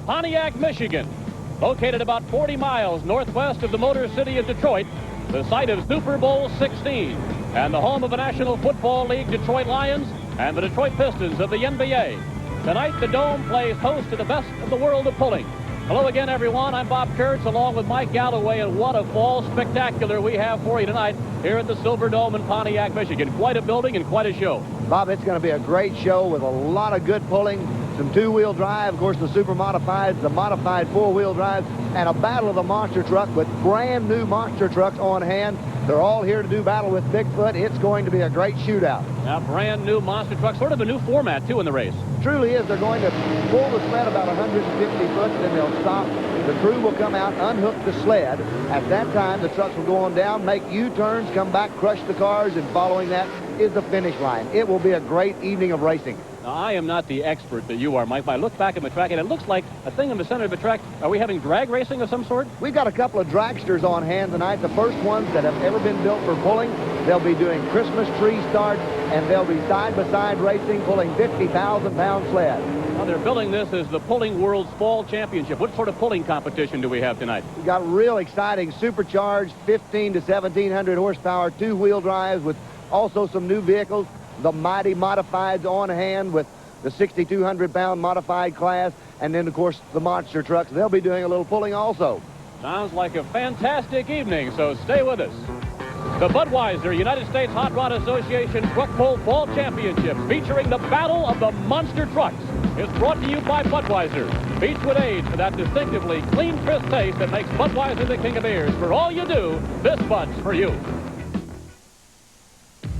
Pontiac, Michigan, located about 40 miles northwest of the Motor City of Detroit, the site of Super Bowl 16, and the home of the National Football League Detroit Lions and the Detroit Pistons of the NBA. Tonight, the Dome plays host to the best of the world of pulling. Hello again, everyone. I'm Bob Kurtz, along with Mike Galloway, and what a fall spectacular we have for you tonight here at the Silver Dome in Pontiac, Michigan. Quite a building and quite a show. Bob, it's going to be a great show with a lot of good pulling, some two-wheel drive, of course, the super modifieds, the modified four-wheel drives, and a battle of the monster truck with brand new monster trucks on hand. They're all here to do battle with Bigfoot. It's going to be a great shootout. Now, brand new monster truck, sort of a new format, too, in the race. Truly is. They're going to pull the sled about 150 foot, then they'll stop. The crew will come out, unhook the sled. At that time, the trucks will go on down, make U-turns, come back, crush the cars, and following that is the finish line. It will be a great evening of racing. Now, I am not the expert that you are, Mike, but I look back at the track, and it looks like a thing in the center of the track. Are we having drag racing of some sort? We've got a couple of dragsters on hand tonight, the first ones that have ever been built for pulling. They'll be doing Christmas tree starts, and they'll be side-by-side racing, pulling 50,000-pound sleds. Now, they're building this as the Pulling World's Fall Championship. What sort of pulling competition do we have tonight? We've got real exciting, supercharged, 15 to 1,700 horsepower, two-wheel drives with also some new vehicles. The mighty modifieds on hand with the 6,200-pound modified class, and then, of course, the monster trucks. They'll be doing a little pulling also. Sounds like a fantastic evening, so stay with us. The Budweiser United States Hot Rod Association Truck Pull Fall Championship, featuring the Battle of the Monster Trucks, is brought to you by Budweiser. Beechwood Age for that distinctively clean, crisp taste that makes Budweiser the king of beers. For all you do, this Bud's for you.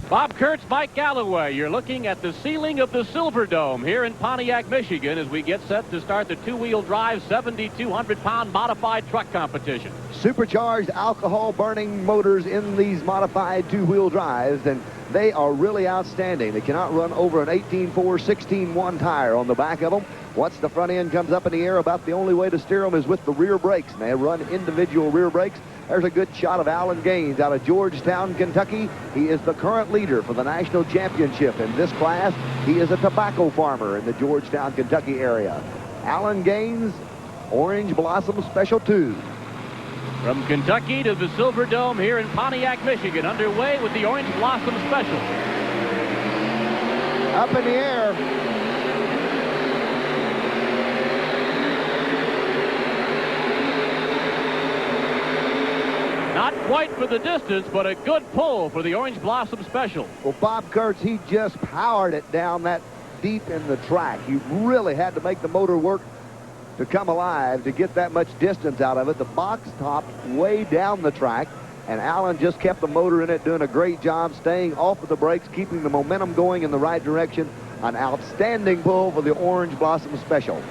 Bob Kurtz, Mike Galloway, you're looking at the ceiling of the Silver Dome here in Pontiac, Michigan, as we get set to start the two-wheel drive 7,200-pound modified truck competition. Supercharged alcohol-burning motors in these modified two-wheel drives, and they are really outstanding. They cannot run over an 18.4, 16.1 tire on the back of them. Once the front end comes up in the air, about the only way to steer them is with the rear brakes, and they run individual rear brakes. There's a good shot of Alan Gaines out of Georgetown, Kentucky. He is the current leader for the national championship in this class. He is a tobacco farmer in the Georgetown, Kentucky area. Alan Gaines, Orange Blossom Special 2. From Kentucky to the Silver Dome here in Pontiac, Michigan, underway with the Orange Blossom Special. Up in the air. Not quite for the distance, but a good pull for the Orange Blossom Special. Well, Bob Kurtz, he just powered it down that deep in the track. You really had to make the motor work to come alive to get that much distance out of it. The box topped way down the track, and Alan just kept the motor in it, doing a great job staying off of the brakes, keeping the momentum going in the right direction. An outstanding pull for the Orange Blossom Special.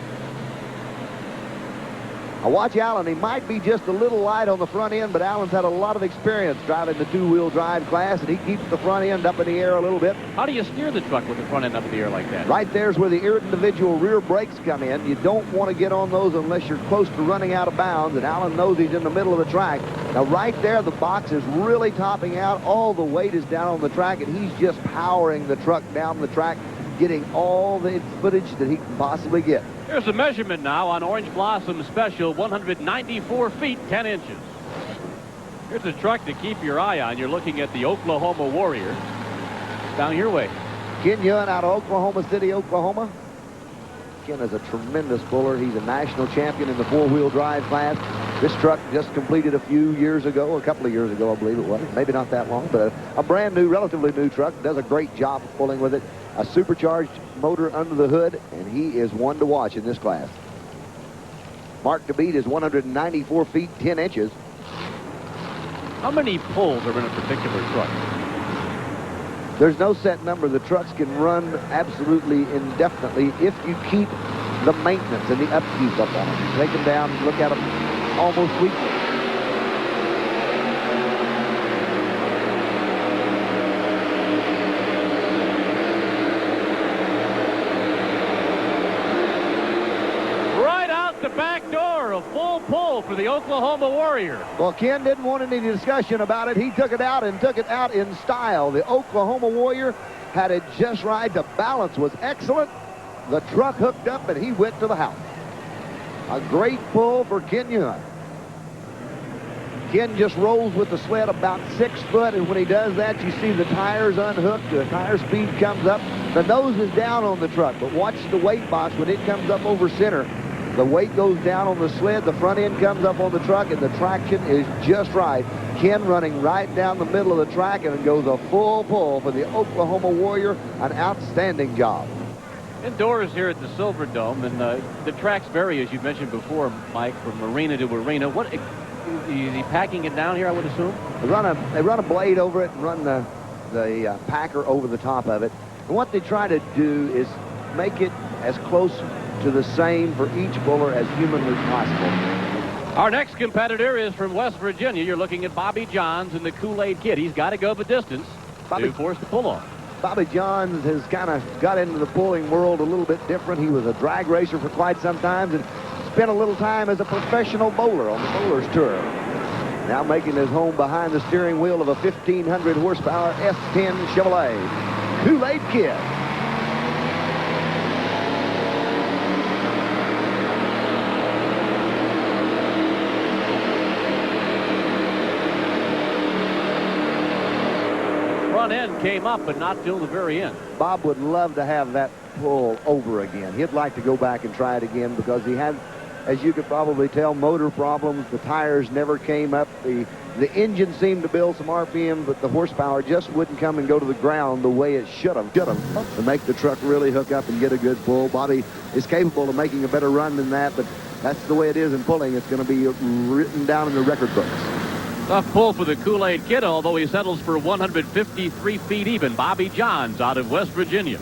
Now watch Alan. He might be just a little light on the front end, but Alan's had a lot of experience driving the two-wheel drive class, and he keeps the front end up in the air a little bit. How do you steer the truck with the front end up in the air like that? Right there's where the individual rear brakes come in. You don't want to get on those unless you're close to running out of bounds, and Alan knows he's in the middle of the track. Now right there, the box is really topping out. All the weight is down on the track, and he's just powering the truck down the track, getting all the footage that he can possibly get. Here's a measurement now on Orange Blossom Special, 194 feet, 10 inches. Here's a truck to keep your eye on. You're looking at the Oklahoma Warrior. Down your way. Ken Yun out of Oklahoma City, Oklahoma. Ken is a tremendous puller. He's a national champion in the four-wheel drive class. This truck just completed a few years ago, a couple of years ago, I believe it was. Maybe not that long, but a brand new, relatively new truck. Does a great job of pulling with it. A supercharged motor under the hood, and he is one to watch in this class. Mark to beat is 194 feet, 10 inches. How many pulls are in a particular truck? There's no set number. The trucks can run absolutely indefinitely if you keep the maintenance and the upkeep up on them. Take them down, look at them almost weekly. The back door, a full pull for the Oklahoma Warrior. Well, Ken didn't want any discussion about it. He took it out and took it out in style. The Oklahoma Warrior had it just right. The balance was excellent. The truck hooked up, and he went to the house. A great pull for Kenya. Ken just rolls with the sled about 6 foot, and when he does that, you see the tires unhooked. The tire speed comes up. The nose is down on the truck, but watch the weight box. When it comes up over center, the weight goes down on the sled, the front end comes up on the truck, and the traction is just right. Ken running right down the middle of the track, and it goes a full pull for the Oklahoma Warrior. An outstanding job. Indoors here at the Silver Dome, and the tracks vary, as you mentioned before, Mike, from arena to arena. What is he packing it down here, I would assume? They run a blade over it and run the packer over the top of it. And what they try to do is make it as close to the same for each puller as humanly possible. Our next competitor is from West Virginia. You're looking at Bobby Johns and the Kool-Aid Kid. He's got to go the distance to force the pull-off. Bobby Johns has kind of got into the pulling world a little bit different. He was a drag racer for quite some time and spent a little time as a professional bowler on the Bowlers Tour. Now making his home behind the steering wheel of a 1,500 horsepower F10 Chevrolet. Kool-Aid Kid. Front end came up, but not till the very end. Bob would love to have that pull over again. He'd like to go back and try it again because he had, as you could probably tell, motor problems. The tires never came up. The engine seemed to build some RPM, but the horsepower just wouldn't come and go to the ground the way it should have to make the truck really hook up and get a good pull. Bobby is capable of making a better run than that, but that's the way it is in pulling. It's going to be written down in the record books. Tough pull for the Kool-Aid Kid, although he settles for 153 feet even. Bobby Johns out of West Virginia.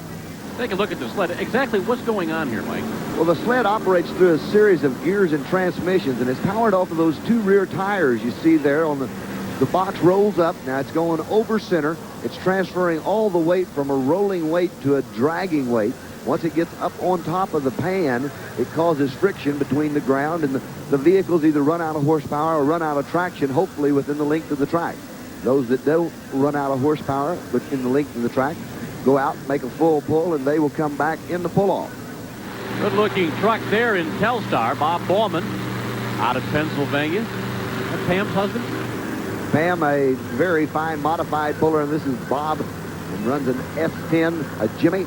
Take a look at the sled. Exactly what's going on here, Mike? Well, the sled operates through a series of gears and transmissions, and it's powered off of those 2 rear tires you see there. On the box rolls up. Now it's going over center. It's transferring all the weight from a rolling weight to a dragging weight. Once it gets up on top of the pan, it causes friction between the ground, and the vehicles either run out of horsepower or run out of traction, hopefully within the length of the track. Those that don't run out of horsepower within the length of the track go out, make a full pull, and they will come back in the pull-off. Good-looking truck there in Telstar. Bob Bauman out of Pennsylvania. That's Pam's husband? Pam, a very fine modified puller, and this is Bob, and runs an F10, a Jimmy.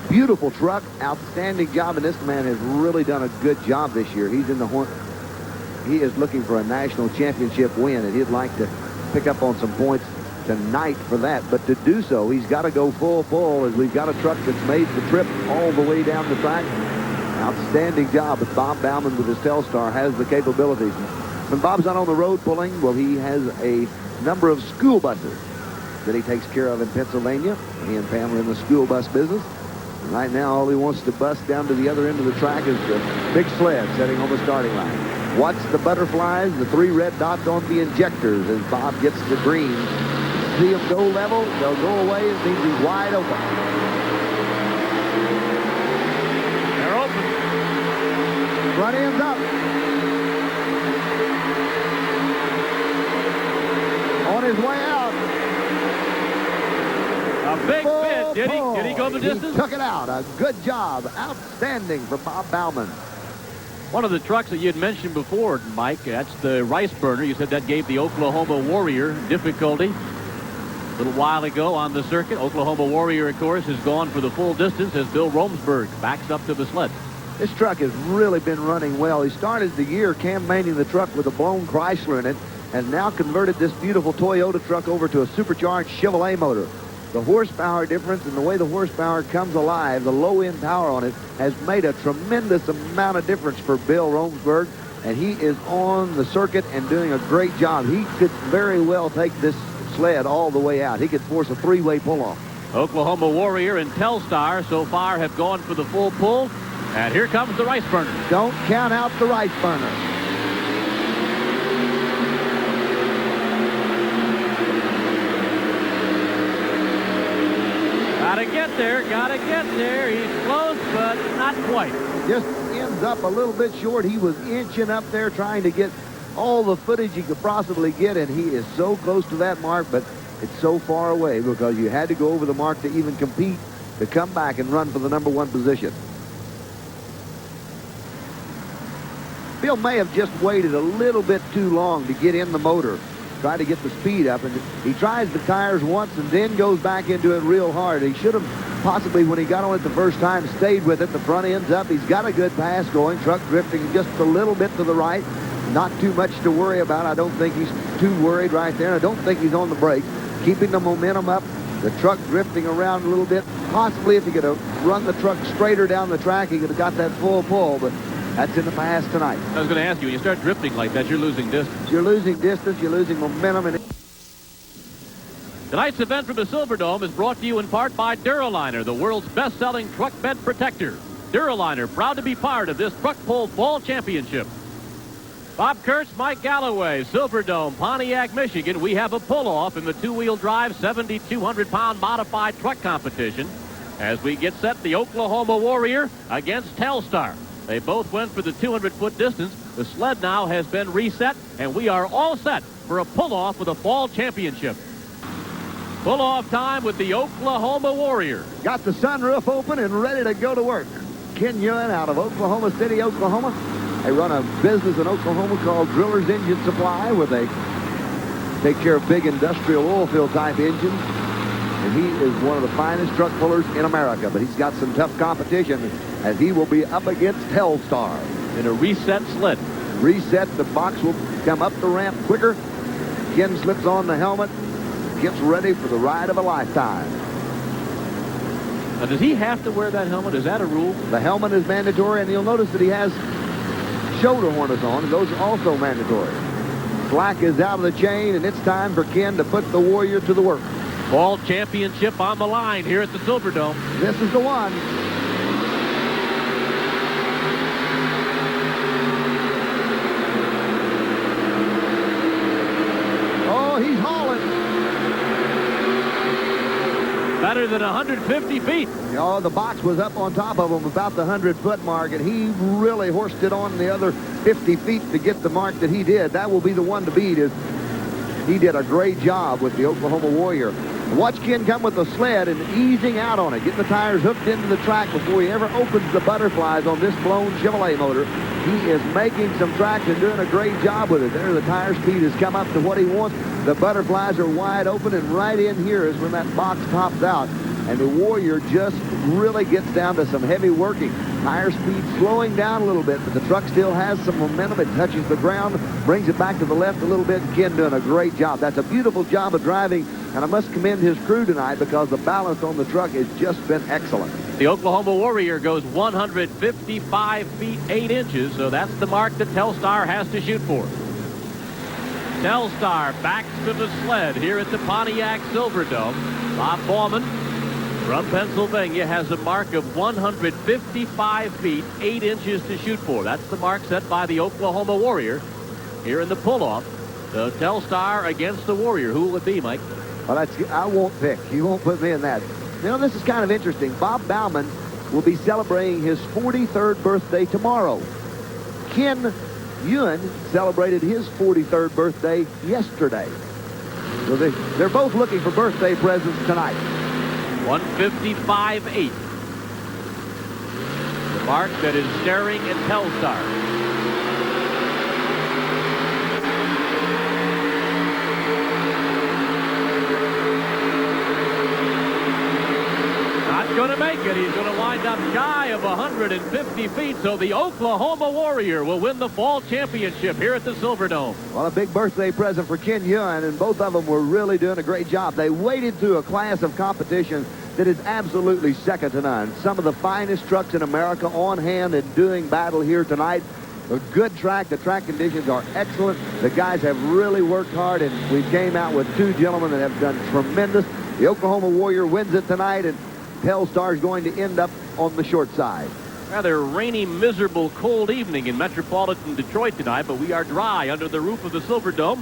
Beautiful truck, outstanding job, and this man has really done a good job this year. He's in the horn. He is looking for a national championship win, and he'd like to pick up on some points tonight for that. But to do so, he's got to go full pull, as we've got a truck that's made the trip all the way down the track. Outstanding job. But Bob Bauman with his Telstar has the capabilities. When Bob's not on the road pulling, well, he has a number of school buses that he takes care of in Pennsylvania. He and Pam are in the school bus business. Right now, all he wants to bust down to the other end of the track is the big sled sitting on the starting line. Watch the butterflies, the 3 red dots on the injectors as Bob gets the green. See them go level, they'll go away. It means he's wide open. They're open. Front end's up. On his way out. A big bid. Did he go the distance? He took it out. A good job. Outstanding for Bob Bauman. One of the trucks that you had mentioned before, Mike, that's the rice burner. You said that gave the Oklahoma Warrior difficulty a little while ago on the circuit. Oklahoma Warrior, of course, has gone for the full distance as Bill Romsberg backs up to the sled. This truck has really been running well. He started the year campaigning the truck with a blown Chrysler in it, and now converted this beautiful Toyota truck over to a supercharged Chevrolet motor. The horsepower difference and the way the horsepower comes alive, the low-end power on it, has made a tremendous amount of difference for Bill Romsberg, and he is on the circuit and doing a great job. He could very well take this sled all the way out. He could force a 3-way pull-off. Oklahoma Warrior and Telstar so far have gone for the full pull, and here comes the rice burner. Don't count out the rice burner. Gotta get there. He's close, but not quite. Just ends up a little bit short. He was inching up there trying to get all the footage he could possibly get, and he is so close to that mark, but it's so far away because you had to go over the mark to even compete, to come back and run for the #1 position. Bill may have just waited a little bit too long to get in the motor, try to get the speed up, and he tries the tires once and then goes back into it real hard. He should have possibly, when he got on it the first time, stayed with it. The front end's up. He's got a good pass going. Truck drifting just a little bit to the right. Not too much to worry about. I don't think he's too worried right there. I don't think he's on the brake. Keeping the momentum up. The truck drifting around a little bit. Possibly if he could have run the truck straighter down the track, he could have got that full pull, but that's in the past tonight. I was going to ask you, when you start drifting like that, you're losing distance. You're losing distance. You're losing momentum. And Tonight's event from the Silverdome is brought to you in part by Duraliner, the world's best-selling truck bed protector. Duraliner, proud to be part of this truck pull fall championship. Bob Kurtz, Mike Galloway, Silverdome, Pontiac, Michigan. We have a pull-off in the two-wheel drive 7,200-pound modified truck competition as we get set the Oklahoma Warrior against Telstar. They both went for the 200-foot distance. The sled now has been reset, and we are all set for a pull-off with a fall championship. Pull-off time with the Oklahoma Warrior. got the sunroof open and ready to go to work. Ken Ewan out of Oklahoma City, Oklahoma. They run a business in Oklahoma called Driller's Engine Supply, where they take care of big industrial oil field type engines. And he is one of the finest truck pullers in America, but he's got some tough competition as he will be up against Telstar. In a reset sled. Reset, the box will come up the ramp quicker. Ken slips on the helmet, gets ready for the ride of a lifetime. Now, does he have to wear that helmet? Is that a rule? The helmet is mandatory, and you'll notice that he has shoulder harness on, and those are also mandatory. Slack is out of the chain, and it's time for Ken to put the Warrior to the work. Fall championship on the line here at the Silverdome. This is the one. Oh, he's hauling. Better than 150 feet. Oh, the box was up on top of him about the 100-foot mark, and he really horsed it on the other 50 feet to get the mark that he did. That will be the one to beat. He did a great job with the Oklahoma Warrior. Watch Ken come with the sled and easing out on it, getting the tires hooked into the track before he ever opens the butterflies on this blown Chevrolet motor. He is making some traction, doing a great job with it. There, the tire speed has come up to what he wants. The butterflies are wide open, and right in here is when that box tops out. And the Warrior just really gets down to some heavy working. Tire speed slowing down a little bit, but the truck still has some momentum. It touches the ground, brings it back to the left a little bit. Ken doing a great job. That's a beautiful job of driving, and I must commend his crew tonight because the balance on the truck has just been excellent. The Oklahoma Warrior goes 155 feet 8 inches, so that's the mark that Telstar has to shoot for. Telstar backs to the sled here at the Pontiac Silverdome. Bob Bauman from Pennsylvania has a mark of 155 feet 8 inches to shoot for. That's the mark set by the Oklahoma Warrior here in the pull-off. The Telstar against the Warrior. Who will it be, Mike? Well, I won't pick. You won't put me in that. You know, this is kind of interesting. Bob Bauman will be celebrating his 43rd birthday tomorrow. Ken Ewan celebrated his 43rd birthday yesterday. So they're both looking for birthday presents tonight. 155.8. The mark that is staring at Telstar. Not going to make it. He's going to wind up shy of 150 feet. So the Oklahoma Warrior will win the fall championship here at the Silverdome. Well, a big birthday present for Ken Ewan, and both of them were really doing a great job. They waded through a class of competition that is absolutely second to none. Some of the finest trucks in America on hand and doing battle here tonight. A good track. The track conditions are excellent. The guys have really worked hard, and we came out with two gentlemen that have done tremendous. The Oklahoma Warrior wins it tonight, and Telstar is going to end up on the short side. Rather rainy, miserable, cold evening in metropolitan Detroit tonight, but we are dry under the roof of the Silverdome.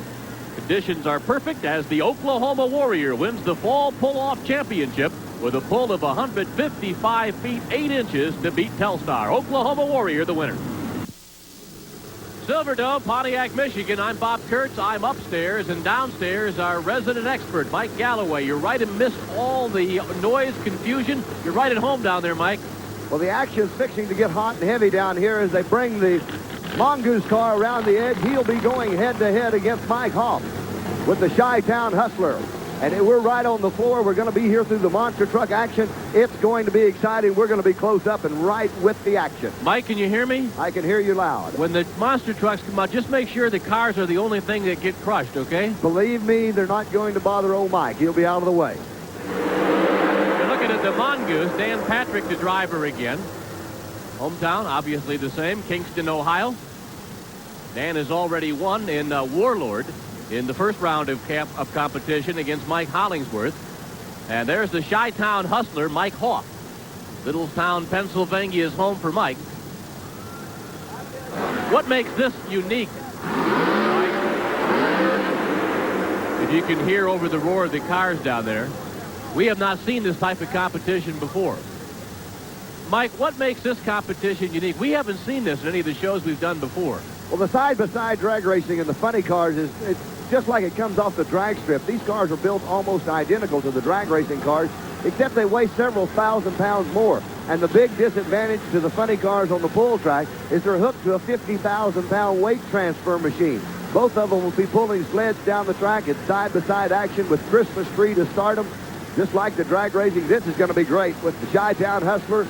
Conditions are perfect as the Oklahoma Warrior wins the fall pull-off championship with a pull of 155 feet 8 inches to beat Telstar. Oklahoma Warrior the winner. Silverdome, Pontiac, Michigan. I'm Bob Kurtz. I'm upstairs, and downstairs our resident expert, Mike Galloway. You're right amidst all the noise, confusion. You're right at home down there, Mike. Well, the action's fixing to get hot and heavy down here as they bring the Mongoose car around the edge. He'll be going head-to-head against Mike Hoff with the Chi-Town Hustler. And we're right on the floor. We're going to be here through the monster truck action. It's going to be exciting. We're going to be close up and right with the action. Mike, can you hear me? I can hear you loud. When the monster trucks come out, just make sure the cars are the only thing that get crushed, okay? Believe me, they're not going to bother old Mike. He'll be out of the way. You're looking at the Mongoose. Dan Patrick, the driver again. Hometown, obviously the same, Kingston, Ohio. Dan has already won in Warlord in the first round of competition against Mike Hollingsworth. And there's the Chi-Town Hustler, Mike Hoff. Littletown, Pennsylvania is home for Mike. What makes this unique, Mike? If you can hear over the roar of the cars down there, we have not seen this type of competition before. Mike, what makes this competition unique? We haven't seen this in any of the shows we've done before. Well, the side-by-side drag racing and the funny cars it's just like it comes off the drag strip. These cars are built almost identical to the drag racing cars, except they weigh several thousand pounds more. And the big disadvantage to the funny cars on the pull track is they're hooked to a 50,000-pound weight transfer machine. Both of them will be pulling sleds down the track. It's side-by-side action with Christmas tree to start them. Just like the drag racing, this is going to be great with the Chi-Town Hustler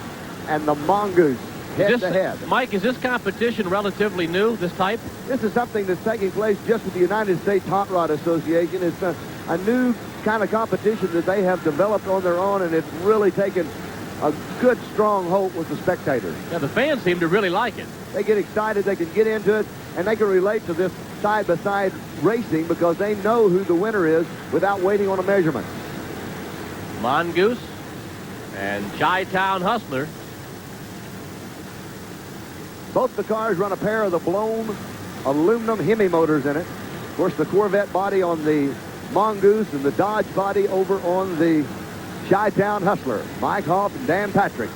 and the Mongoose head-to-head. Mike, is this competition relatively new, this type? This is something that's taking place just with the United States Hot Rod Association. It's a new kind of competition that they have developed on their own, and it's really taken a good, strong hold with the spectators. Yeah, the fans seem to really like it. They get excited, they can get into it, and they can relate to this side-by-side racing because they know who the winner is without waiting on a measurement. Mongoose and Chi-Town Hustler. Both the cars run a pair of the blown aluminum Hemi motors in it. Of course, the Corvette body on the Mongoose and the Dodge body over on the Chi-Town Hustler. Mike Hoff and Dan Patrick.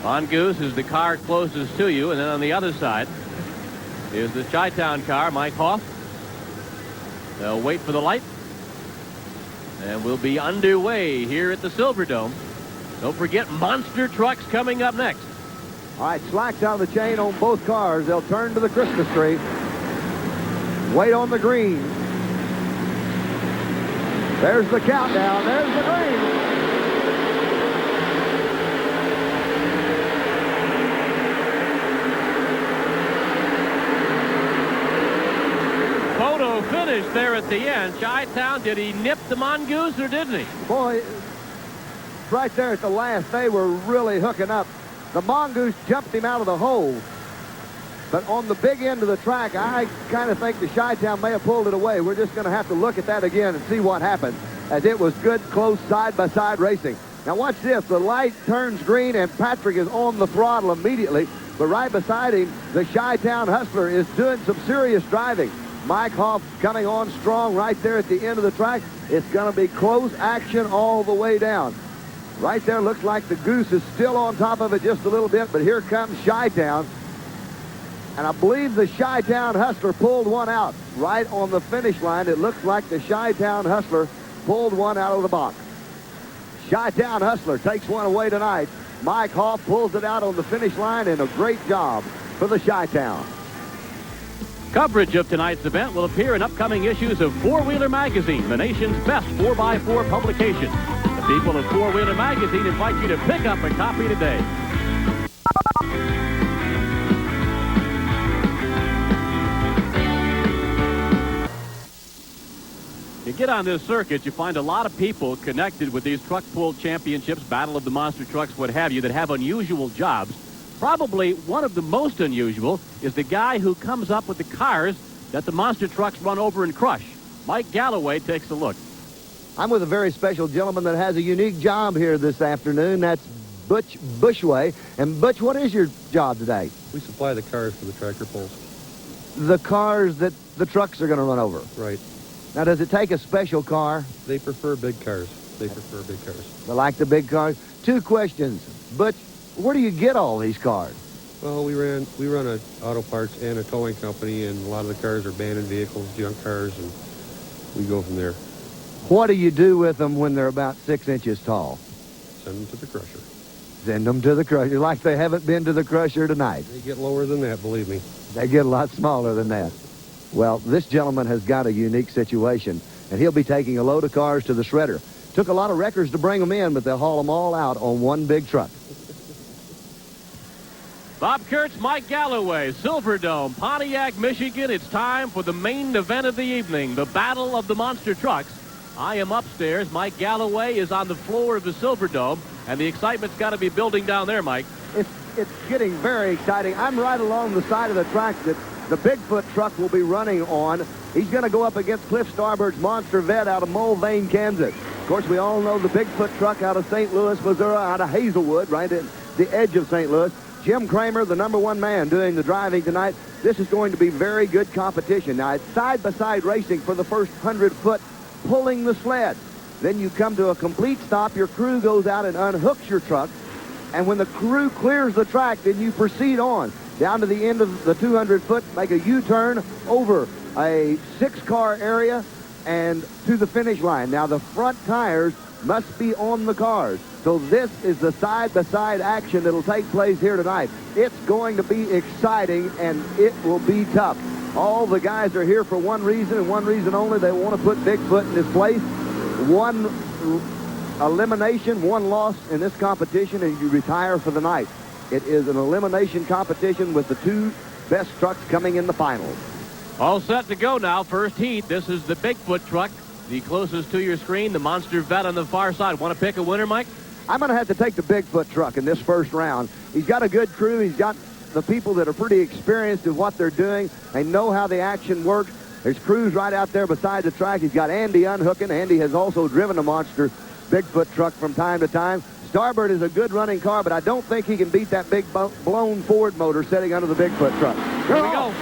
Mongoose is the car closest to you, and then on the other side is the Chi-Town car, Mike Hoff. They'll wait for the light, and we'll be underway here at the Silverdome. Don't forget, monster trucks coming up next. All right, slacks out of the chain on both cars. They'll turn to the Christmas tree. Wait on the green. There's the countdown. There's the green. Photo finish there at the end. Chi-Town, did he nip the Mongoose or didn't he? Boy, right there at the last, they were really hooking up. The Mongoose jumped him out of the hole. But on the big end of the track, I kind of think the Chi-Town may have pulled it away. We're just going to have to look at that again and see what happened, as it was good, close, side-by-side racing. Now watch this. The light turns green, and Patrick is on the throttle immediately. But right beside him, the Chi-Town Hustler is doing some serious driving. Mike Hoff coming on strong right there at the end of the track. It's going to be close action all the way down. Right there, looks like the Goose is still on top of it just a little bit, but here comes Chi-Town. And I believe the Chi-Town Hustler pulled one out right on the finish line. It looks like the Chi-Town Hustler pulled one out of the box. Chi-Town Hustler takes one away tonight. Mike Hoff pulls it out on the finish line, and a great job for the Chi-Town. Coverage of tonight's event will appear in upcoming issues of Four Wheeler Magazine, the nation's best 4x4 publication. The people of Four Wheeler Magazine invite you to pick up a copy today. You get on this circuit, you find a lot of people connected with these truck pull championships, Battle of the Monster Trucks, what have you, that have unusual jobs. Probably one of the most unusual is the guy who comes up with the cars that the monster trucks run over and crush. Mike Galloway takes a look. I'm with a very special gentleman that has a unique job here this afternoon. That's Butch Bushway. And Butch, what is your job today? We supply the cars for the tractor pulls. The cars that the trucks are going to run over. Right. Now, does it take a special car? They prefer big cars. They prefer big cars. They like the big cars. Two questions. Butch, where do you get all these cars? Well, we run a auto parts and a towing company, and a lot of the cars are abandoned vehicles, junk cars, and we go from there. What do you do with them when they're about 6 inches tall? Send them to the crusher. Send them to the crusher like they haven't been to the crusher tonight. They get lower than that, believe me. They get a lot smaller than that. Well, this gentleman has got a unique situation, and he'll be taking a load of cars to the shredder. Took a lot of wreckers to bring them in, but they'll haul them all out on one big truck. Bob Kurtz, Mike Galloway, Silverdome, Pontiac, Michigan. It's time for the main event of the evening, the Battle of the Monster Trucks. I am upstairs. Mike Galloway is on the floor of the Silverdome, and the excitement's got to be building down there, Mike. It's getting very exciting. I'm right along the side of the track that the Bigfoot truck will be running on. He's going to go up against Cliff Starbird's Monster Vet out of Mulvane, Kansas. Of course, we all know the Bigfoot truck out of St. Louis, Missouri, out of Hazelwood, right at the edge of St. Louis. Jim Kramer, the #1 man doing the driving tonight. This is going to be very good competition. Now, it's side-by-side racing for the first 100 foot, pulling the sled. Then you come to a complete stop. Your crew goes out and unhooks your truck. And when the crew clears the track, then you proceed on down to the end of the 200 foot, make a U-turn over a 6-car area and to the finish line. Now, the front tires must be on the cars. So this is the side-by-side action that'll take place here tonight. It's going to be exciting, and it will be tough. All the guys are here for one reason and one reason only. They want to put Bigfoot in his place. One elimination, one loss in this competition, and you retire for the night. It is an elimination competition with the 2 best trucks coming in the finals. All set to go now. First heat. This is the Bigfoot truck, the closest to your screen. The Monster Vet on the far side. Want to pick a winner, Mike? I'm going to have to take the Bigfoot truck in this first round. He's got a good crew. He's got the people that are pretty experienced in what they're doing. They know how the action works. There's crews right out there beside the track. He's got Andy unhooking. Andy has also driven a Monster Bigfoot truck from time to time. Starbird is a good running car, but I don't think he can beat that big blown Ford motor sitting under the Bigfoot truck. Here we go.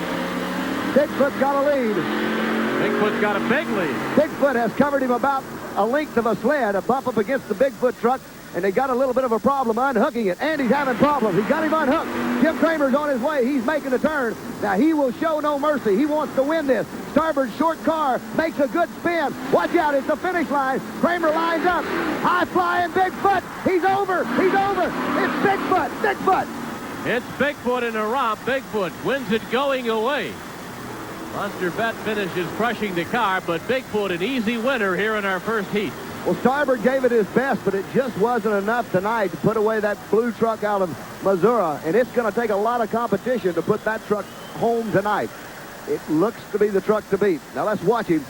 Bigfoot's got a lead. Bigfoot's got a big lead. Bigfoot has covered him about a length of a sled, a bump up against the Bigfoot truck, and they got a little bit of a problem unhooking it. Andy's having problems. He's got him unhooked. Jim Kramer's on his way. He's making the turn. Now, he will show no mercy. He wants to win this. Starbird's short car makes a good spin. Watch out. It's the finish line. Kramer lines up. High-flying Bigfoot. He's over. He's over. It's Bigfoot. Bigfoot. It's Bigfoot in a romp. Bigfoot wins it going away. Monster Vet finishes crushing the car, but Bigfoot an easy winner here in our first heat. Well, Starbird gave it his best, but it just wasn't enough tonight to put away that blue truck out of Missouri, and it's going to take a lot of competition to put that truck home tonight. It looks to be the truck to beat. Now let's watch him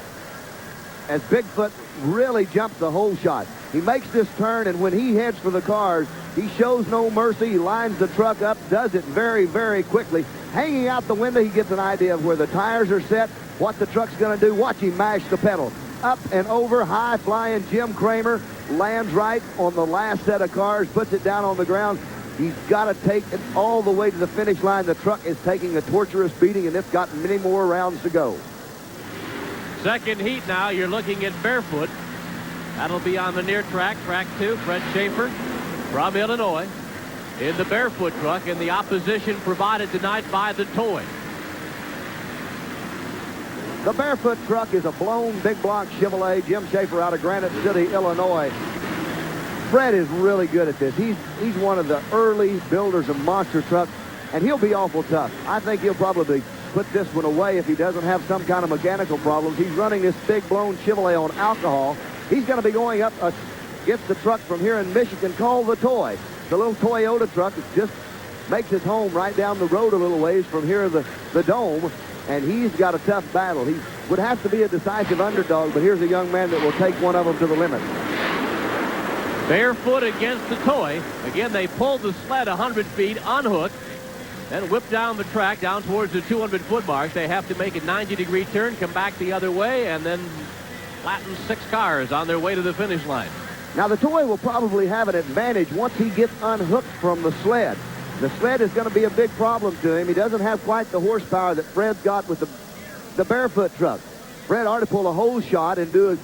as Bigfoot really jumps the hole shot. He makes this turn, and when he heads for the cars, he shows no mercy. He lines the truck up, does it very, very quickly. Hanging out the window, he gets an idea of where the tires are set, what the truck's going to do. Watch him mash the pedal. Up and over, high-flying Jim Kramer lands right on the last set of cars, puts it down on the ground. He's got to take it all the way to the finish line. The truck is taking a torturous beating, and it's got many more rounds to go. Second heat now, you're looking at Barefoot. That'll be on the near track, track 2. Fred Schaefer from Illinois in the Barefoot truck, and the opposition provided tonight by the Toy. The Barefoot truck is a blown big block Chevrolet. Jim Schaefer out of Granite City, Illinois. Fred is really good at this. He's one of the early builders of monster trucks, and he'll be awful tough. I think he'll probably put this one away if he doesn't have some kind of mechanical problems. He's running this big blown Chevrolet on alcohol. He's going to be going up against the truck from here in Michigan called the Toy. The little Toyota truck that just makes his home right down the road a little ways from here, the Dome. And he's got a tough battle. He would have to be a decisive underdog, but here's a young man that will take one of them to the limit. Barefoot against the Toy. Again, they pulled the sled 100 feet, unhooked, then whip down the track down towards the 200-foot mark. They have to make a 90-degree turn, come back the other way, and then flatten 6 cars on their way to the finish line. Now, the Toy will probably have an advantage once he gets unhooked from the sled. The sled is going to be a big problem to him. He doesn't have quite the horsepower that Fred's got with the Barefoot truck. Fred ought to pull a hole shot and do a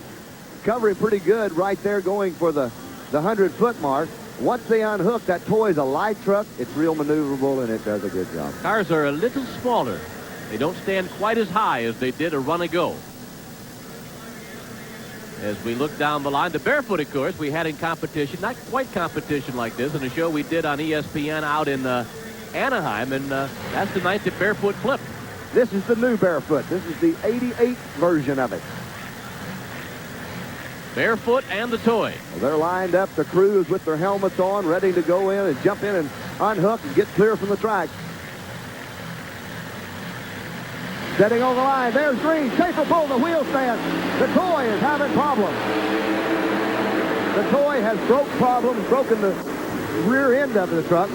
covering pretty good right there going for the 100-foot mark. Once they unhook, that Toy's a light truck. It's real maneuverable, and it does a good job. Cars are a little smaller. They don't stand quite as high as they did a run ago. As we look down the line, the barefoot, of course, we had in competition, not quite competition like this, in a show we did on ESPN out in Anaheim, and that's the night that barefoot flipped. This is the new barefoot. This is the 88 version of it. Barefoot and the toy. Well, they're lined up, the crews with their helmets on, ready to go in and jump in and unhook and get clear from the track. Setting on the line, there's Green. Schaefer pulled the wheel stand. The toy is having problems. The toy has broken the rear end of the truck.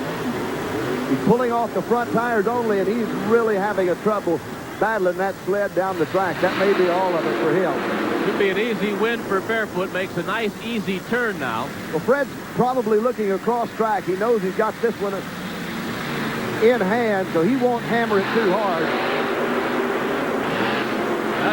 He's pulling off the front tires only, and he's really having a trouble battling that sled down the track. That may be all of it for him. Should be an easy win for Barefoot. Makes a nice, easy turn now. Well, Fred's probably looking across track. He knows he's got this one in hand, so he won't hammer it too hard.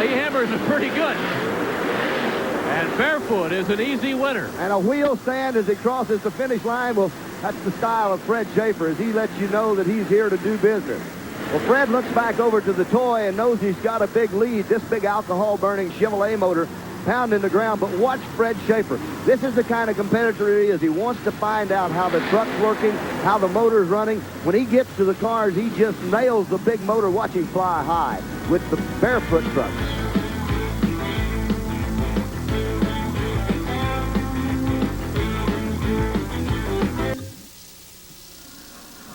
He hammers it pretty good. And Barefoot is an easy winner. And a wheel stand as he crosses the finish line. Well, that's the style of Fred Schaefer, as he lets you know that he's here to do business. Well, Fred looks back over to the toy and knows he's got a big lead. This big alcohol-burning Chevrolet motor pounding the ground. But watch Fred Schaefer. This is the kind of competitor he is. He wants to find out how the truck's working, how the motor's running. When he gets to the cars, he just nails the big motor. Watch him fly high with the Barefoot truck.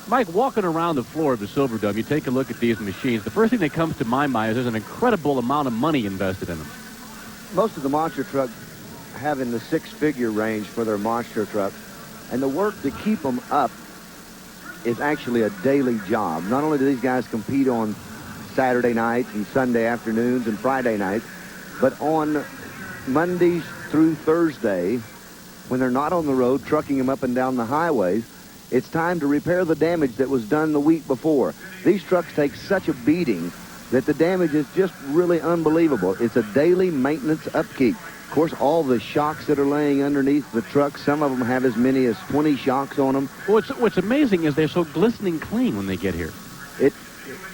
Mike, walking around the floor of the Silverdome, you take a look at these machines. The first thing that comes to my mind is there's an incredible amount of money invested in them. Most of the monster trucks have in the six-figure range for their monster trucks, and the work to keep them up is actually a daily job. Not only do these guys compete on Saturday nights and Sunday afternoons and Friday nights, but on Mondays through Thursday, when they're not on the road trucking them up and down the highways, it's time to repair the damage that was done the week before. These trucks take such a beating that the damage is just really unbelievable. It's a daily maintenance upkeep. Of course, all the shocks that are laying underneath the truck, some of them have as many as 20 shocks on them. Well, what's amazing is they're so glistening clean when they get here. It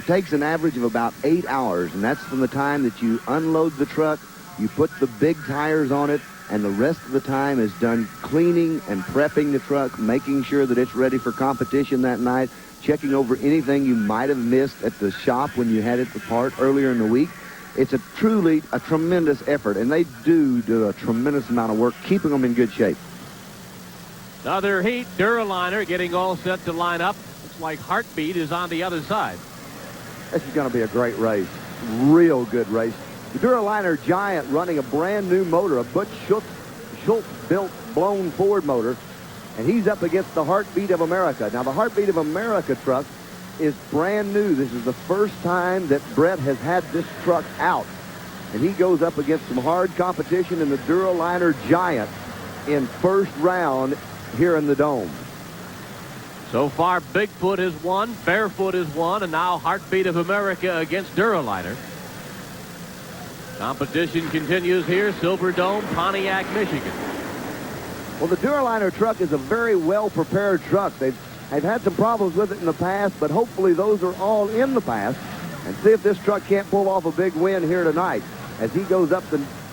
takes an average of about 8 hours, and that's from the time that you unload the truck, you put the big tires on it, and the rest of the time is done cleaning and prepping the truck, making sure that it's ready for competition that night, checking over anything you might have missed at the shop when you had it apart earlier in the week. It's truly a tremendous effort, and they do a tremendous amount of work keeping them in good shape. Another heat, Duraliner getting all set to line up. Looks like Heartbeat is on the other side. This is going to be a great race. Real good race. The Duraliner Giant running a brand new motor, a Butch Schultz-built blown Ford motor, and he's up against the Heartbeat of America. Now, the Heartbeat of America truck is brand new. This is the first time that Brett has had this truck out, and he goes up against some hard competition in the Duraliner Giant in first round here in the Dome. So far, Bigfoot has won, Barefoot has won, and now Heartbeat of America against Duraliner. Competition continues here, Silverdome, Pontiac, Michigan. Well, the Duraliner truck is a very well-prepared truck. They've had some problems with it in the past, but hopefully those are all in the past. And see if this truck can't pull off a big win here tonight as he goes up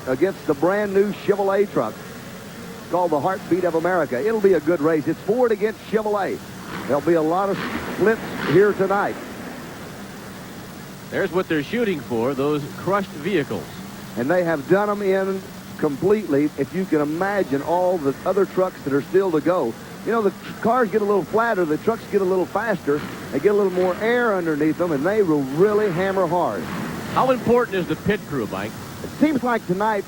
against the brand-new Chevrolet truck. It's called the Heartbeat of America. It'll be a good race. It's Ford against Chevrolet. There'll be a lot of splits here tonight. There's what they're shooting for, those crushed vehicles. And they have done them in completely. If you can imagine all the other trucks that are still to go. You know, the cars get a little flatter, the trucks get a little faster, they get a little more air underneath them, and they will really hammer hard. How important is the pit crew, Mike? It seems like tonight,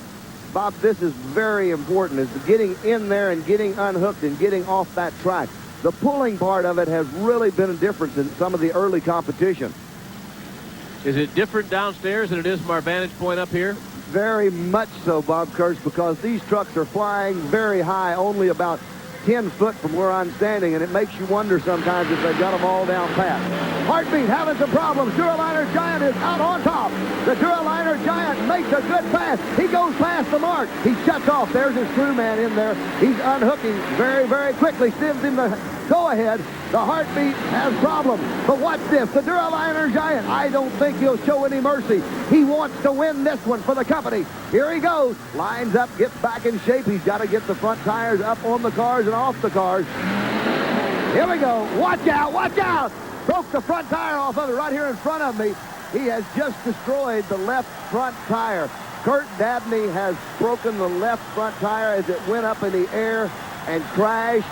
Bob, this is very important, is getting in there and getting unhooked and getting off that track. The pulling part of it has really been a difference in some of the early competition. Is it different downstairs than it is from our vantage point up here? Very much so, Bob Kurtz, because these trucks are flying very high, only about 10 foot from where I'm standing, and it makes you wonder sometimes if they've got them all down pat. Heartbeat having some problems. Duraliner Giant is out on top. The Duraliner Giant makes a good pass. He goes past the mark. He shuts off. There's his crewman in there. He's unhooking very, very quickly. Sends him the go-ahead. The Heartbeat has problems. But watch this. The Duraliner Giant, I don't think he'll show any mercy. He wants to win this one for the company. Here he goes. Lines up, gets back in shape. He's got to get the front tires up on the cars and off the cars. Here we go. Watch out, watch out. Broke the front tire off of it right here in front of me. He has just destroyed the left front tire. Kurt Dabney has broken the left front tire as it went up in the air and crashed.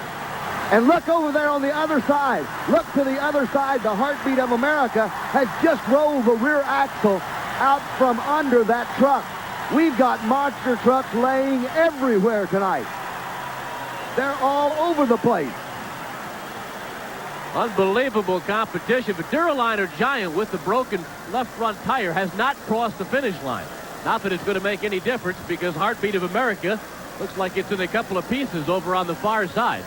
And look over there on the other side. Look to the other side. The Heartbeat of America has just rolled the rear axle out from under that truck. We've got monster trucks laying everywhere tonight. They're all over the place. Unbelievable competition. But Duraliner Giant with the broken left front tire has not crossed the finish line. Not that it's going to make any difference because Heartbeat of America looks like it's in a couple of pieces over on the far side.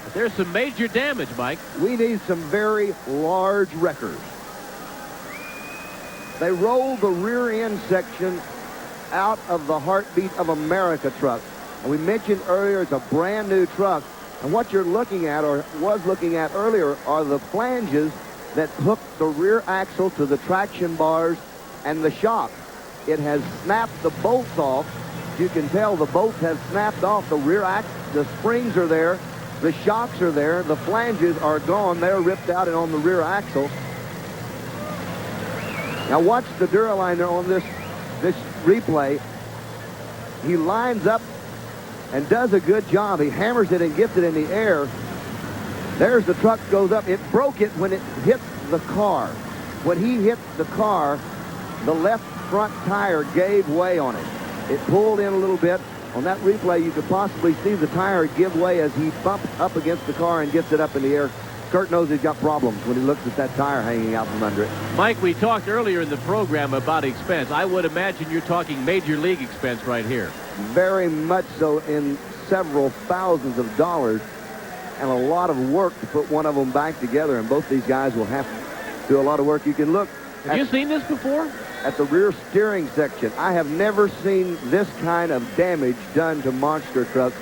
But there's some major damage, Mike. We need some very large wreckers. They rolled the rear end section out of the Heartbeat of America truck. And we mentioned earlier it's a brand new truck. And what you're looking at, or was looking at earlier, are the flanges that hook the rear axle to the traction bars and the shock. It has snapped the bolts off. You can tell the bolts have snapped off the rear axle. The springs are there. The shocks are there. The flanges are gone. They're ripped out and on the rear axle. Now watch the Duraliner on this replay. He lines up and does a good job. He hammers it and gets it in the air. There's the truck goes up. It broke it when it hit the car. When he hit the car, the left front tire gave way on it. It pulled in a little bit. On that replay, you could possibly see the tire give way as he bumped up against the car and gets it up in the air. Kurt knows he's got problems when he looks at that tire hanging out from under it. Mike, we talked earlier in the program about expense. I would imagine you're talking major league expense right here. Very much so, in several thousands of dollars and a lot of work to put one of them back together. And both these guys will have to do a lot of work. You can look. Have you seen this before? At the rear steering section. I have never seen this kind of damage done to monster trucks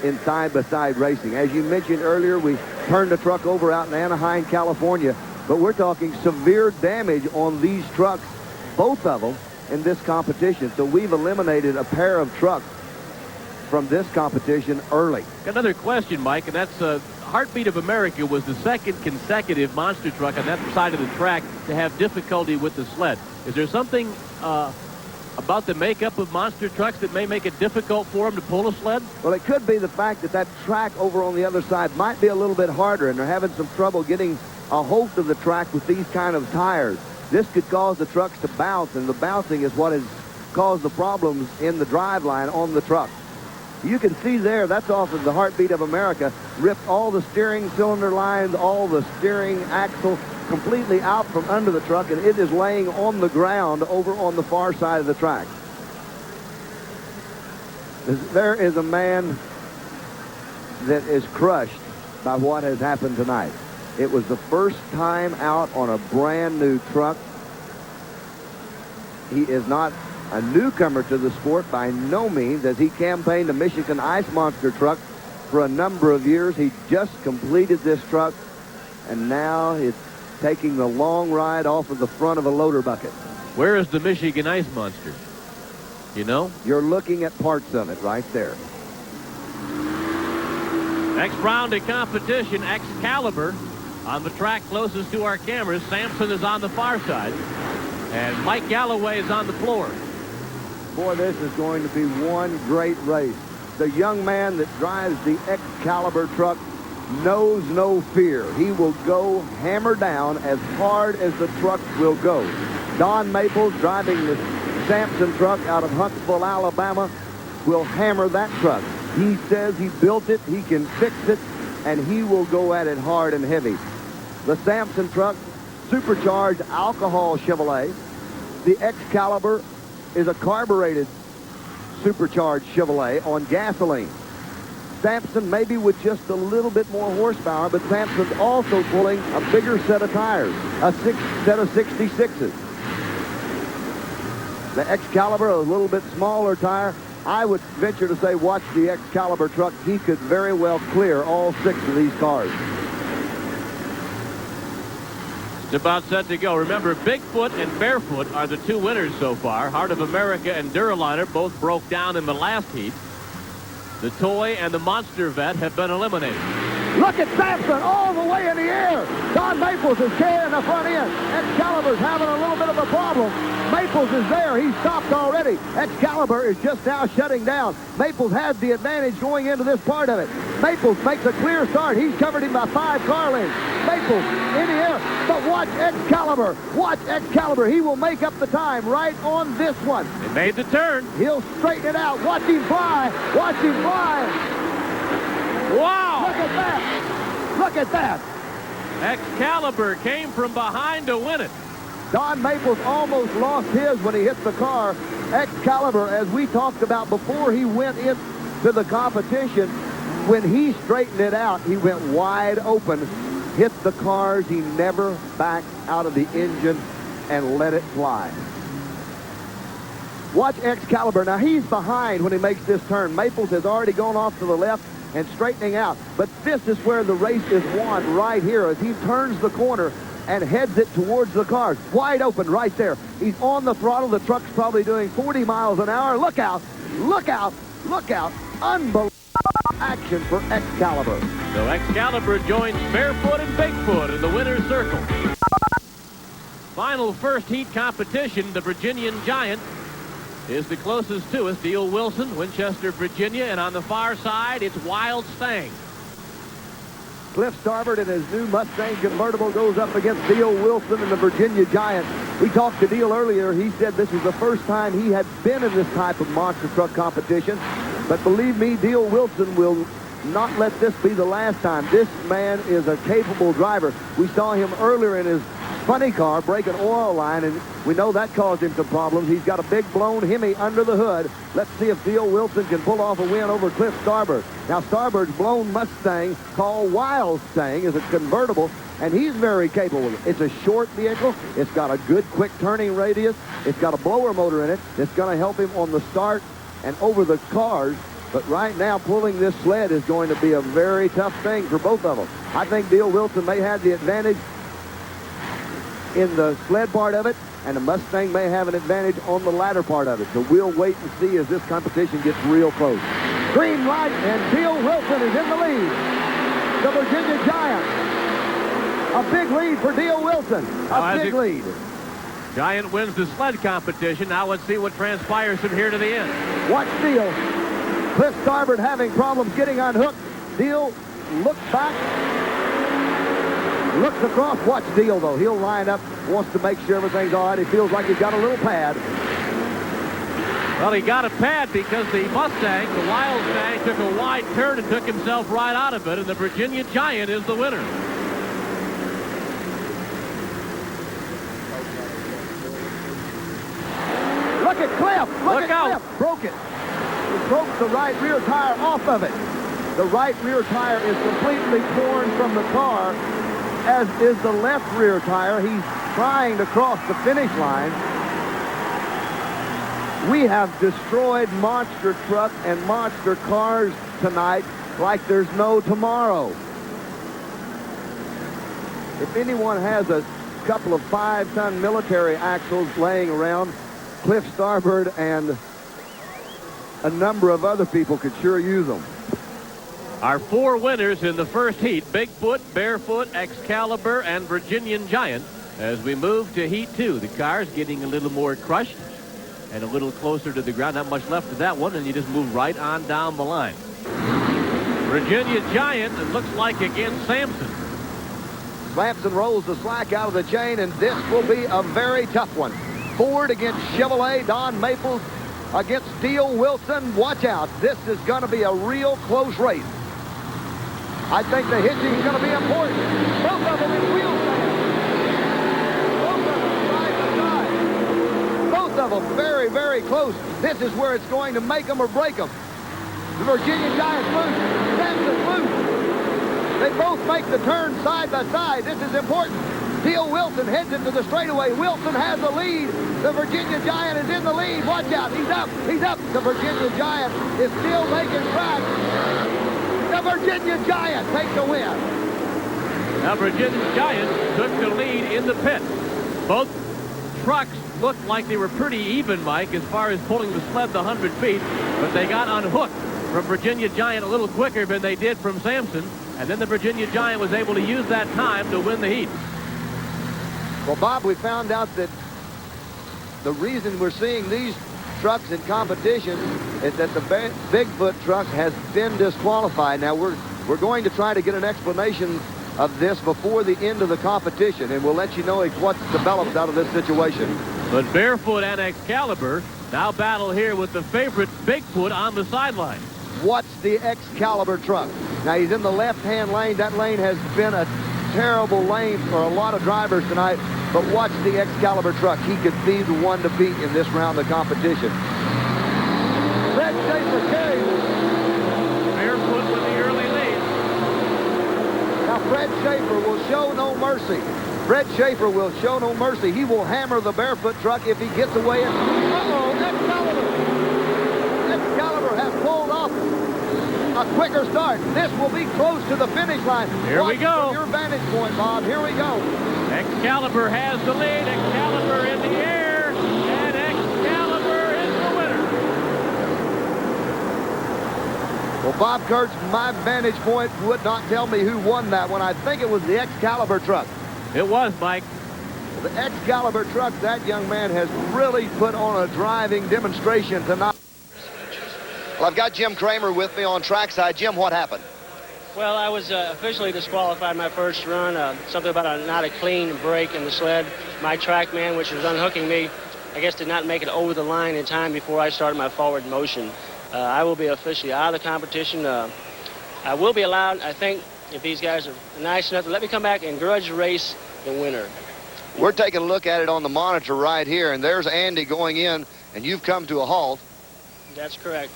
in side-by-side racing. As you mentioned earlier, we turned the truck over out in Anaheim, California, but we're talking severe damage on these trucks, both of them, in this competition. So we've eliminated a pair of trucks from this competition early. Got another question, Mike, and that's Heartbeat of America was the second consecutive monster truck on that side of the track to have difficulty with the sled. Is there something about the makeup of monster trucks that may make it difficult for them to pull a sled? Well, it could be the fact that that track over on the other side might be a little bit harder, and they're having some trouble getting a hold of the track with these kind of tires. This could cause the trucks to bounce, and the bouncing is what has caused the problems in the driveline on the truck. You can see there, that's off of the Heartbeat of America, ripped all the steering cylinder lines, all the steering axle completely out from under the truck, and it is laying on the ground over on the far side of the track. There is a man that is crushed by what has happened tonight. It was the first time out on a brand new truck. He is not a newcomer to the sport by no means, as he campaigned a Michigan Ice Monster truck for a number of years. He just completed this truck, and now it's taking the long ride off of the front of a loader bucket. Where is the Michigan Ice Monster? You know? You're looking at parts of it right there. Next round of competition, Excalibur on the track closest to our cameras. Sampson is on the far side, and Mike Galloway is on the floor. Boy, this is going to be one great race. The young man that drives the Excalibur truck knows no fear. He will go hammer down as hard as the truck will go. Don Maples, driving the Sampson truck out of Huntsville, Alabama, will hammer that truck. He says he built it, he can fix it, and he will go at it hard and heavy. The Sampson truck, supercharged alcohol Chevrolet. The Excalibur is a carbureted supercharged Chevrolet on gasoline. Sampson maybe with just a little bit more horsepower, but Sampson's also pulling a bigger set of tires, a set of 66s. The Excalibur, a little bit smaller tire. I would venture to say, watch the Excalibur truck. He could very well clear all 6 of these cars. It's about set to go. Remember, Bigfoot and Barefoot are the two winners so far. Heart of America and Duraliner both broke down in the last heat. The Toy and the Monster Vet have been eliminated. Look at Sampson all the way in the air. Don Maples is carrying the front end. Excalibur's having a little bit of a problem. Maples is there. He's stopped already. Excalibur is just now shutting down. Maples has the advantage going into this part of it. Maples makes a clear start. He's covered him by 5 car lengths. Maples in the air. But watch Excalibur. Watch Excalibur. He will make up the time right on this one. He made the turn. He'll straighten it out. Watch him fly. Watch him fly. Wow! Look at that! Look at that! Excalibur came from behind to win it. Don Maples almost lost his when he hit the car. Excalibur, as we talked about before he went into the competition, when he straightened it out, he went wide open, hit the cars. He never backed out of the engine and let it fly. Watch Excalibur. Now, he's behind when he makes this turn. Maples has already gone off to the left and straightening out. But this is where the race is won right here as he turns the corner and heads it towards the cars. Wide open right there. He's on the throttle. The truck's probably doing 40 miles an hour. Look out. Look out. Look out. Unbelievable action for Excalibur. So Excalibur joins Barefoot and Bigfoot in the winner's circle. Final first heat competition, the Virginian Giant is the closest to us. Deal Wilson, Winchester, Virginia, and on the far side, it's Wild Stang. Cliff Starboard in his new Mustang convertible goes up against Deal Wilson and the Virginia Giant. We talked to Deal earlier. He said this was the first time he had been in this type of monster truck competition. But believe me, Deal Wilson will not let this be the last time. This man is a capable driver. We saw him earlier in his funny car break an oil line, and we know that caused him some problems. He's got a big blown Hemi under the hood. Let's see if Deal Wilson can pull off a win over Cliff Starboard. Now, Starboard's blown Mustang, called Wild Stang, is a convertible, and he's very capable. It's a short vehicle. It's got a good quick turning radius. It's got a blower motor in it. It's going to help him on the start and over the cars. But right now, pulling this sled is going to be a very tough thing for both of them. I think Deal Wilson may have the advantage in the sled part of it, and the Mustang may have an advantage on the latter part of it. So we'll wait and see as this competition gets real close. Green light, and Deal Wilson is in the lead. The Virginia Giant. A big lead for Deal Wilson. A big lead. Giant wins the sled competition. Now let's see what transpires from here to the end. Watch Deal. Cliff Starboard having problems getting unhooked. Deal looks back. Looks across. Watch Deal, though. He'll line up, wants to make sure everything's all right. He feels like he's got a little pad. Well, he got a pad because the Mustang, the Wild Stang, took a wide turn and took himself right out of it, and the Virginia Giant is the winner. Look at Cliff. Look at out. Cliff. Broke it. He broke the right rear tire off of it. The right rear tire is completely torn from the car, as is the left rear tire. He's trying to cross the finish line. We have destroyed monster trucks and monster cars tonight like there's no tomorrow. If anyone has a couple of 5-ton military axles laying around, Cliff Starboard and a number of other people could sure use them. Our 4 winners in the first heat, Bigfoot, Barefoot, Excalibur, and Virginian Giant. As we move to heat 2, the car's getting a little more crushed and a little closer to the ground. Not much left of that one, and you just move right on down the line. Virginia Giant, it looks like against Sampson. Sampson rolls the slack out of the chain, and this will be a very tough one. Ford against Chevrolet. Don Maples against Deal Wilson. Watch out. This is going to be a real close race. I think the hitching is going to be important. Both of them in wheel stand. Both of them side by side. Both of them very, very close. This is where it's going to make them or break them. The Virginia Giant's loose. Sampson's loose. They both make the turn side by side. This is important. Deal Wilson heads into the straightaway. Wilson has the lead. The Virginia Giant is in the lead. Watch out. He's up. He's up. The Virginia Giant is still making track. The Virginia Giant takes the win. Now Virginia Giant took the lead in the pit. Both trucks looked like they were pretty even, Mike, as far as pulling the sled the 100 feet, but they got unhooked from Virginia Giant a little quicker than they did from Sampson, and then the Virginia Giant was able to use that time to win the heat. Well, Bob, we found out that the reason we're seeing these trucks in competition is that the Bigfoot truck has been disqualified. Now, we're going to try to get an explanation of this before the end of the competition, and we'll let you know what's developed out of this situation. But Barefoot and Excalibur now battle here with the favorite Bigfoot on the sideline. What's the Excalibur truck? Now, he's in the left-hand lane. That lane has been a terrible lane for a lot of drivers tonight, but watch the Excalibur truck. He could be the one to beat in this round of competition. Fred Schaefer carries. Barefoot with the early lead. Now, Fred Schaefer will show no mercy. Fred Schaefer will show no mercy. He will hammer the Barefoot truck if he gets away. Uh-oh, Excalibur! Excalibur has pulled off a quicker start. This will be close to the finish line. Here we go. From your vantage point, Bob. Here we go. Excalibur has the lead. Excalibur in the air, and Excalibur is the winner. Well, Bob Kurtz, my vantage point would not tell me who won that one. I think it was the Excalibur truck. It was, Mike. The Excalibur truck, that young man has really put on a driving demonstration tonight. Well, I've got Jim Kramer with me on trackside. Jim, what happened? Well, I was officially disqualified my first run. Something about not a clean break in the sled. My track man, which was unhooking me, I guess did not make it over the line in time before I started my forward motion. I will be officially out of the competition. I will be allowed, I think, if these guys are nice enough to let me come back and grudge race the winner. We're taking a look at it on the monitor right here, and there's Andy going in, and you've come to a halt. That's correct.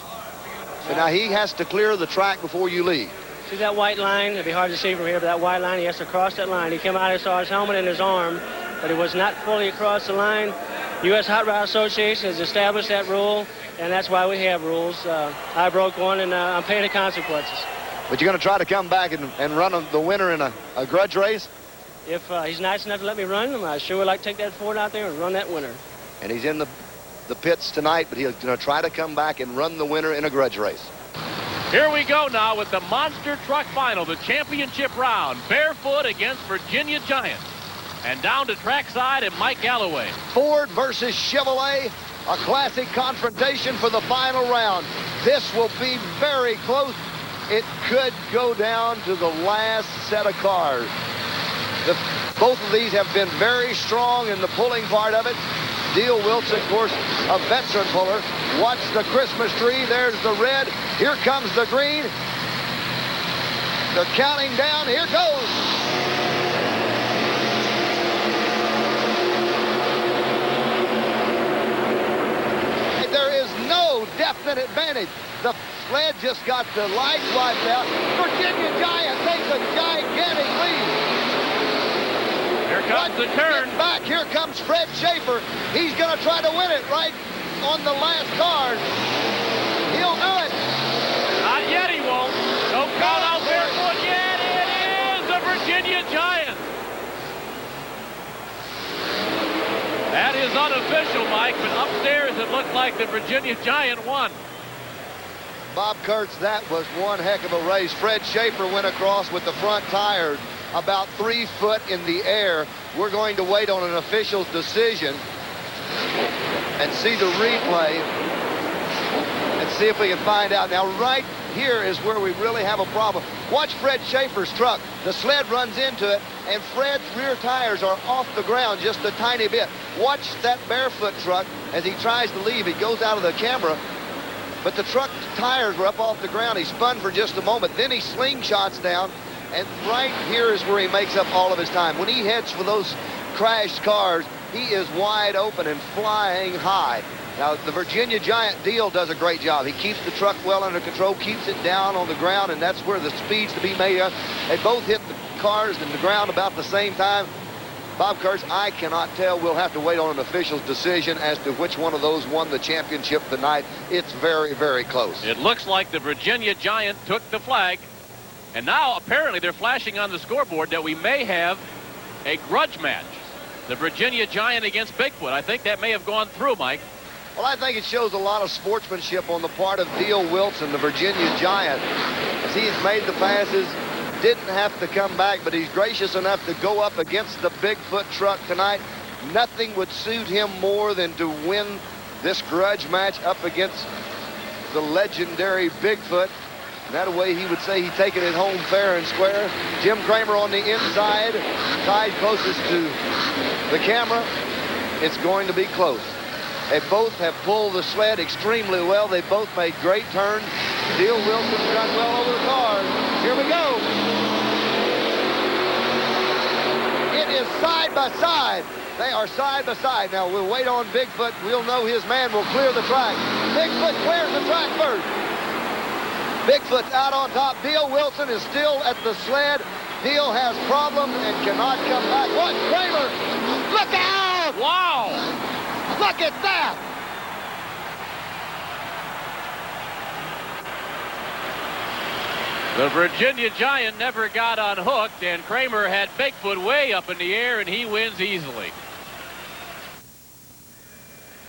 So now he has to clear the track before you leave. See that white line? It'd be hard to see from here, but that white line, he has to cross that line. He came out and saw his helmet in his arm, but he was not fully across the line. USHRA Association has established that rule, and that's why we have rules. I broke one, and I'm paying the consequences. But you're going to try to come back and run the winner in a grudge race? If he's nice enough to let me run him, I sure would like to take that Ford out there and run that winner. And he's in the pits tonight, but he's going to try to come back and run the winner in a grudge race. Here we go now with the Monster Truck Final, the championship round. Barefoot against Virginia Giant. And down to trackside and Mike Galloway. Ford versus Chevrolet, a classic confrontation for the final round. This will be very close. It could go down to the last set of cars. Both of these have been very strong in the pulling part of it. Deal Wilson, of course, a veteran puller. Watch the Christmas tree. There's the red. Here comes the green. They're counting down. Here goes. There is no definite advantage. The sled just got the lights wiped out. Virginia Giant takes a gigantic lead. Here comes the turn. Back. Here comes Fred Schaefer. He's going to try to win it right on the last card. He'll do it. Not yet, he won't. Don't count out Barefoot yet. It is the Virginia Giant. That is unofficial, Mike, but upstairs it looked like the Virginia Giant won. Bob Kurtz, that was one heck of a race. Fred Schaefer went across with the front tires about 3 foot in the air. We're going to wait on an official's decision and see the replay and see if we can find out. Now, right here is where we really have a problem. Watch Fred Schaefer's truck. The sled runs into it, and Fred's rear tires are off the ground just a tiny bit. Watch that Barefoot truck as he tries to leave. He goes out of the camera, but the truck tires were up off the ground. He spun for just a moment. Then he slingshots down, and right here is where he makes up all of his time. When he heads for those crashed cars, he is wide open and flying high. Now, the Virginia Giant Deal does a great job. He keeps the truck well under control, keeps it down on the ground, and that's where the speed's to be made up. They both hit the cars and the ground about the same time. Bob Kurtz, I cannot tell. We'll have to wait on an official's decision as to which one of those won the championship tonight. It's very, very close. It looks like the Virginia Giant took the flag. And now, apparently, they're flashing on the scoreboard that we may have a grudge match. The Virginia Giant against Bigfoot. I think that may have gone through, Mike. Well, I think it shows a lot of sportsmanship on the part of Deal Wilson, the Virginia Giant, as he's made the passes, didn't have to come back, but he's gracious enough to go up against the Bigfoot truck tonight. Nothing would suit him more than to win this grudge match up against the legendary Bigfoot. And that way he would say he's taking it home fair and square. Jim Kramer on the inside, tied closest to the camera. It's going to be close. They both have pulled the sled extremely well. They both made great turns. Deal Wilson's done well over the cars. Here we go. It is side by side. They are side by side. Now we'll wait on Bigfoot. We'll know his man will clear the track. Bigfoot clears the track first. Bigfoot's out on top. Deal Wilson is still at the sled. Deal has problems and cannot come back. What? Kramer! Look out! Wow! Look at that! The Virginia Giant never got unhooked, and Kramer had Bigfoot way up in the air, and he wins easily.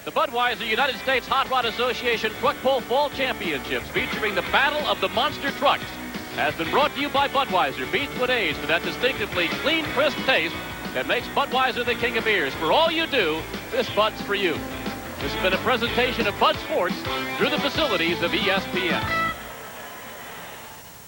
The Budweiser United States Hot Rod Association Truck Pull Fall Championships, featuring the Battle of the Monster Trucks, has been brought to you by Budweiser. Beats with age for that distinctively clean, crisp taste that makes Budweiser the king of beers. For all you do, this Bud's for you. This has been a presentation of Bud Sports through the facilities of ESPN.